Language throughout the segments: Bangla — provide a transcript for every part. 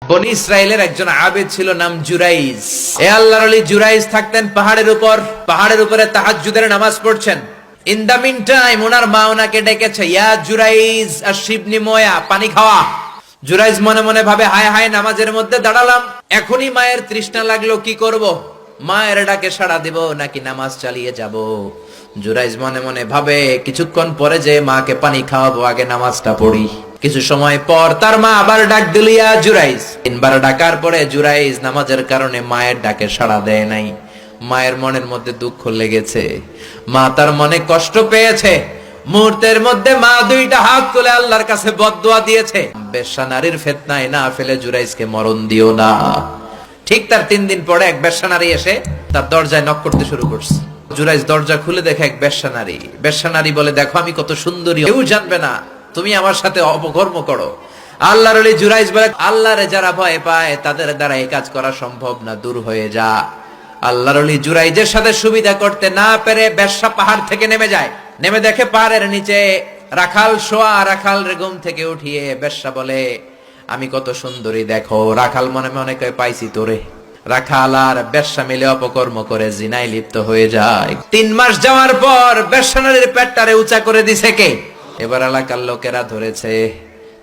বনি ইসরায়েলের একজন আবেদ ছিল, নাম জুরাইজ। এ আল্লাহর ওলি জুরাইজ থাকতেন পাহাড়ের উপরে তাহাজ্জুদের নামাজ পড়ছেন। ইন দা মিন টাইম ওনার মা ওনাকে ডেকেছে, ইয়া জুরাইজ আশিবনি মোয়া, পানি খাওয়া। জুরাইজ মনে মনে ভাবে, হায় হায়, নামাজের মধ্যে দাঁড়ালাম, এখনই মায়ের তৃষ্ণা লাগলো, কি করব? মায়ের ডাকে সাড়া দিব নাকি নামাজ চালিয়ে যাব? জুরাইজ মনে মনে ভাবে, কিছুক্ষণ পরে যে মাকে পানি খাওয়াবো, আগে নামাজটা পড়ি। কিছু সময় পর তার মা আবার ডাক দিল, ইয়া জুরাইজ। 3 বার ডাকার পরে জুরাইজ নামাজের কারণে মায়ের ডাকে সাড়া দেয় নাই। মায়ের মনের মধ্যে দুঃখ লেগেছে, মা তার মনে কষ্ট পেয়েছে। মুহূর্তের মধ্যে মা 2টা হাত তুলে আল্লাহর কাছে বদদুয়া দিয়েছে, বেশ্যা নারীর ফিতনায় না ফেলে জুরাইজকে মরণ দিও না। ঠিক তার 3 দিন পরে এক বেশ্যা নারী এসে তার দরজায় নক করতে শুরু করছে। জুরাইজ দরজা খুলে দেখে এক বেশ্যা নারী। বেশ্যা নারী বলে, দেখো আমি কত সুন্দরী, কেউ জানবে না, তুমি আমার সাথে অপকর্ম করো। আল্লাহর ওলি জুরাইজ বলে, আল্লাহরে যারা ভয় পায় তাদের দ্বারা এই কাজ করা সম্ভব না, দূর হয়ে যা। আল্লাহর ওলি জুরাইজের সাথে সুবিধা করতে না পেরে বেশ্যা পাহাড় থেকে নেমে যায়। নেমে দেখে পাহাড়ের নিচে রাখাল শোয়া। রাখাল রে ঘুম থেকে উঠিয়ে বেশ্যা বলে, আমি কত সুন্দরী দেখো। রাখাল মনে মনে কয়, পাইছি তোরে। রাখাল আর বেশ্যা মিলে অপকর্ম করে জিনায় লিপ্ত হয়ে যায়। 3 মাস যাওয়ার পর বেশ্যা নারীর পেটটারে উঁচা করে দিছে কে? এবার এলাকার লোকেরা ধরেছে,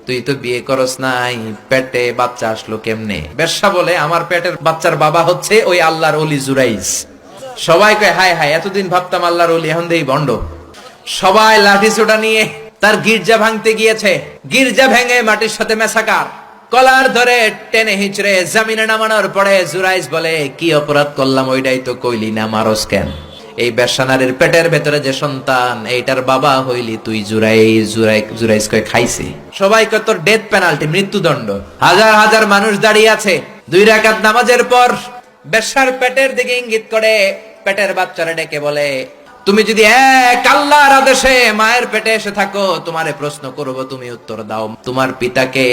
তুই তো বিয়ে করস নাই, পেটে বাচ্চা আসলো কেমনে? বেশ্যা বলে, আমার পেটের বাচ্চার বাবা হচ্ছে ওই আল্লাহর ওলি জুরাইজ। সবাই কয়, হায় হায়, এতদিন ভাবতাম আল্লাহর ওলি, এখন দেই ভণ্ড। সবাই লাঠি সোটা নিয়ে তার গির্জা ভাঙতে গিয়েছে। গির্জা ভেঙে মাটির সাথে মেসাকার। কলার ধরে টেনে হিচড়ে জমিনে নামানোর পরে জুরাইজ বলে, কি অপরাধ করলাম ওইটাই তো কইলি না, মারস কেন? এই বেশ্যা নারীর পেটের ভেতরে যে সন্তান, এইটার বাবা হইলি তুই জুরাইজ। জুরাইজ কয়, খাইছে। সবাই কয়, তোর ডেথ পেনাল্টি, মৃত্যুদণ্ড। হাজার হাজার মানুষ দাঁড়িয়ে আছে। 2 রাকাত নামাজের পর বেশ্যার পেটের দিকে ইঙ্গিত করে পেটের বাচ্চারা ডেকে বলে, তুমি যদি এক আল্লাহর আদেশে মায়ের পেটে এসে থাকো, তোমারে প্রশ্ন করব, তুমি উত্তর দাও। তোমার পিতাকে?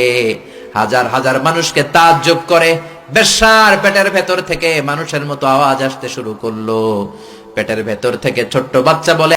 হাজার হাজার মানুষকে তাজ্জব করে বেশ্যার পেটের ভেতর থেকে মানুষের মতো আওয়াজ আসতে শুরু করলো। পেটের ভেতর থেকে ছোট্ট বাচ্চা বলে,